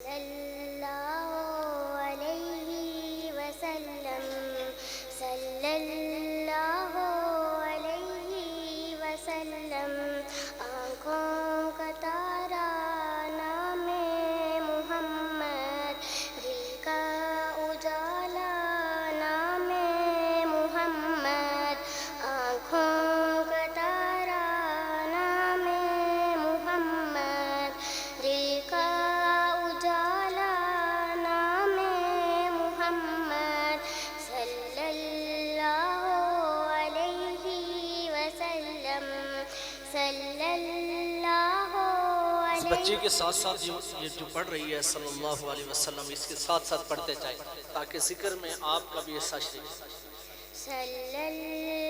सल्लल्लाहु अलैहि वसल्लम सल्लल्लाहु अलैहि वसल्लम। आँखों का तारा नामे मुहम्मद, दिल का उजाला नामे मुहम्मद। आँखों का तारा नामे मुहम्मद, दिल का उजाला नामे मुहम्मद। सल्लल्लाहु अलैहि वसल्लम सल्लल्लाहु इस बच्ची के साथ साथ ये जो पढ़ रही है सल्लल्लाहु अलैहि वसल्लम, इसके साथ साथ पढ़ते जाए ताकि जिक्र में आपका भी हिस्सा शरीक। सल्लल्लाहु